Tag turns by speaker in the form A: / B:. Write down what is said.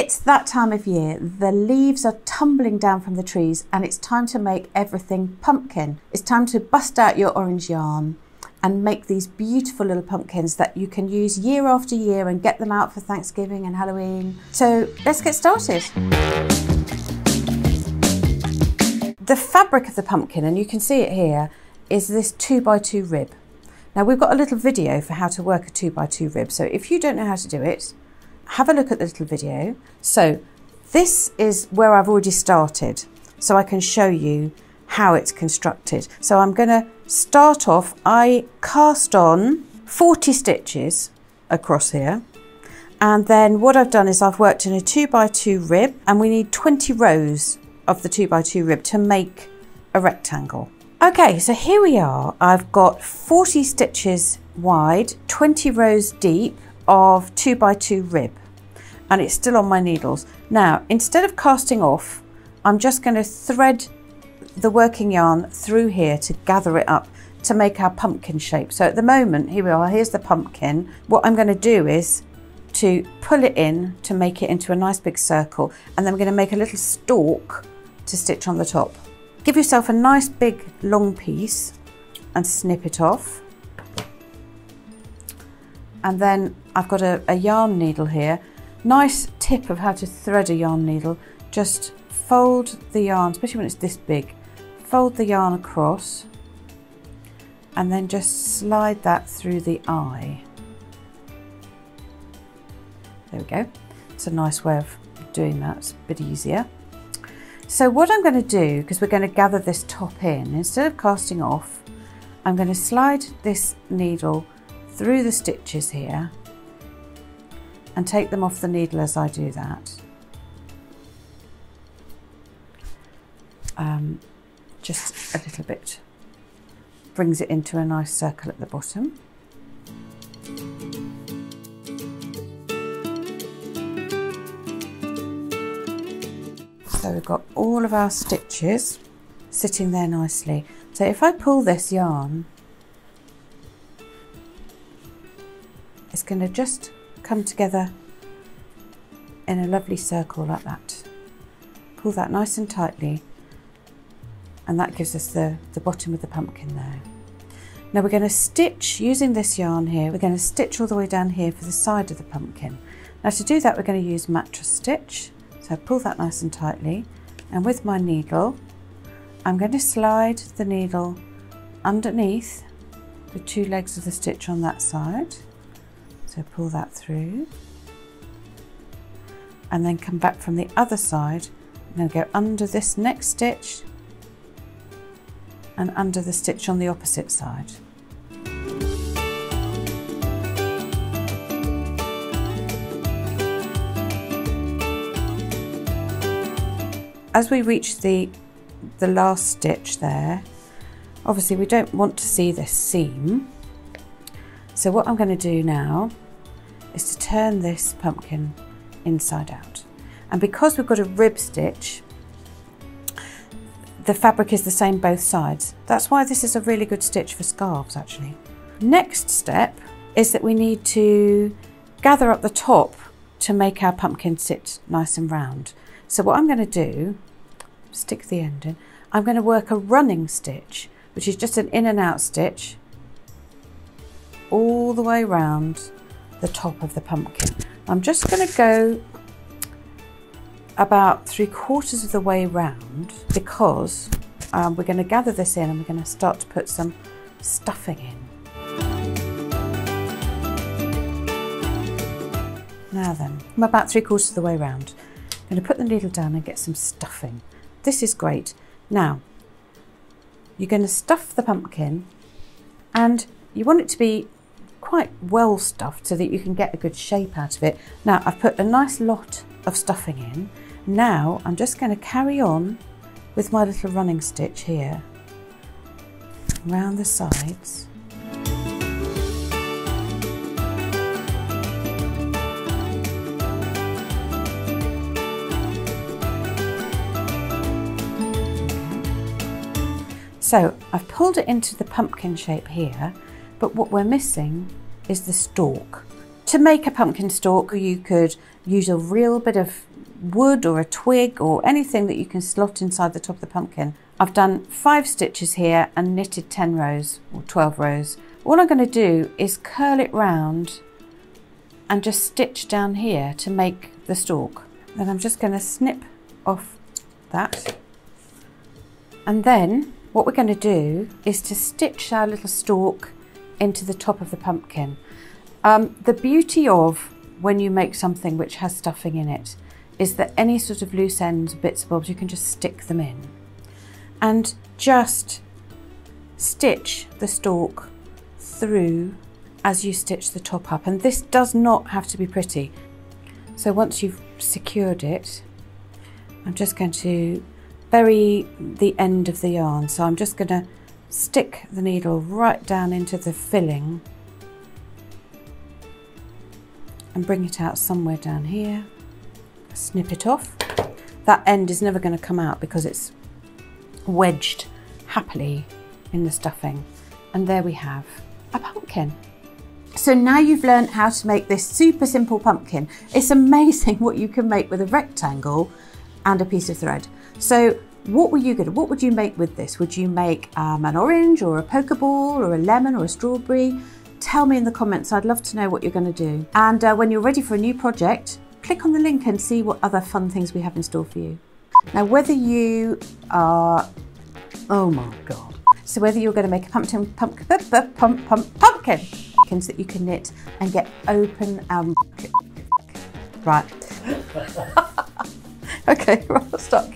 A: It's that time of year. The leaves are tumbling down from the trees and it's time to make everything pumpkin. It's time to bust out your orange yarn and make these beautiful little pumpkins that you can use year after year and get them out for Thanksgiving and Halloween. So let's get started. The fabric of the pumpkin, and you can see it here, is this 2x2 rib. Now we've got a little video for how to work a 2x2 rib. So if you don't know how to do it, have a look at the little video. So this is where I've already started, so I can show you how it's constructed. So I'm going to start off, I cast on 40 stitches across here, and then what I've done is I've worked in a 2x2 rib, and we need 20 rows of the 2x2 rib to make a rectangle. Okay, so here we are. I've got 40 stitches wide, 20 rows deep of 2x2 rib, and it's still on my needles. Now, instead of casting off, I'm just going to thread the working yarn through here to gather it up to make our pumpkin shape. So at the moment, here we are, here's the pumpkin. What I'm going to do is to pull it in to make it into a nice big circle, and then we're going to make a little stalk to stitch on the top. Give yourself a nice big long piece and snip it off. And then I've got a yarn needle here. Nice tip of how to thread a yarn needle. Just fold the yarn, especially when it's this big, fold the yarn across and then just slide that through the eye. There we go. It's a nice way of doing that. It's a bit easier. So what I'm going to do, because we're going to gather this top in, instead of casting off, I'm going to slide this needle through the stitches here and take them off the needle as I do that. Just a little bit, brings it into a nice circle at the bottom. So we've got all of our stitches sitting there nicely. So if I pull this yarn, it's going to just come together in a lovely circle like that. Pull that nice and tightly, and that gives us the bottom of the pumpkin there. Now we're going to stitch, using this yarn here, we're going to stitch all the way down here for the side of the pumpkin. Now to do that, we're going to use mattress stitch. So pull that nice and tightly, and with my needle, I'm going to slide the needle underneath the two legs of the stitch on that side. So pull that through, and then come back from the other side. I'm going to go under this next stitch and under the stitch on the opposite side. As we reach the last stitch there, obviously we don't want to see this seam. So what I'm going to do now is to turn this pumpkin inside out. And because we've got a rib stitch, the fabric is the same both sides. That's why this is a really good stitch for scarves actually. Next step is that we need to gather up the top to make our pumpkin sit nice and round. So what I'm going to do, stick the end in, I'm going to work a running stitch, which is just an in and out stitch all the way around the top of the pumpkin. I'm just going to go about 3/4 of the way round, because we're going to gather this in and we're going to start to put some stuffing in. Now then, I'm about 3/4 of the way round. I'm going to put the needle down and get some stuffing. This is great. Now, you're going to stuff the pumpkin, and you want it to be quite well stuffed so that you can get a good shape out of it. Now, I've put a nice lot of stuffing in. Now, I'm just going to carry on with my little running stitch here, around the sides. So I've pulled it into the pumpkin shape here, but what we're missing is the stalk. To make a pumpkin stalk, you could use a real bit of wood or a twig or anything that you can slot inside the top of the pumpkin. I've done 5 stitches here and knitted 10 rows or 12 rows. All I'm going to do is curl it round and just stitch down here to make the stalk. Then I'm just going to snip off that. And then what we're going to do is to stitch our little stalk into the top of the pumpkin. The beauty of when you make something which has stuffing in it is that any sort of loose ends, bits and bobs, you can just stick them in. And just stitch the stalk through as you stitch the top up. And this does not have to be pretty. So once you've secured it, I'm just going to bury the end of the yarn. So I'm just going to stick the needle right down into the filling and bring it out somewhere down here. Snip it off. That end is never going to come out because it's wedged happily in the stuffing. And there we have a pumpkin. So now you've learned how to make this super simple pumpkin. It's amazing what you can make with a rectangle and a piece of thread. So what would you make with this? Would you make an orange or a poker ball or a lemon or a strawberry? Tell me in the comments. I'd love to know what you're going to do. And when you're ready for a new project, click on the link and see what other fun things we have in store for you. Now, whether you are, oh my God. So whether you're going to make a pumpkins that you can knit and get open, right. Okay, right, I'll stop.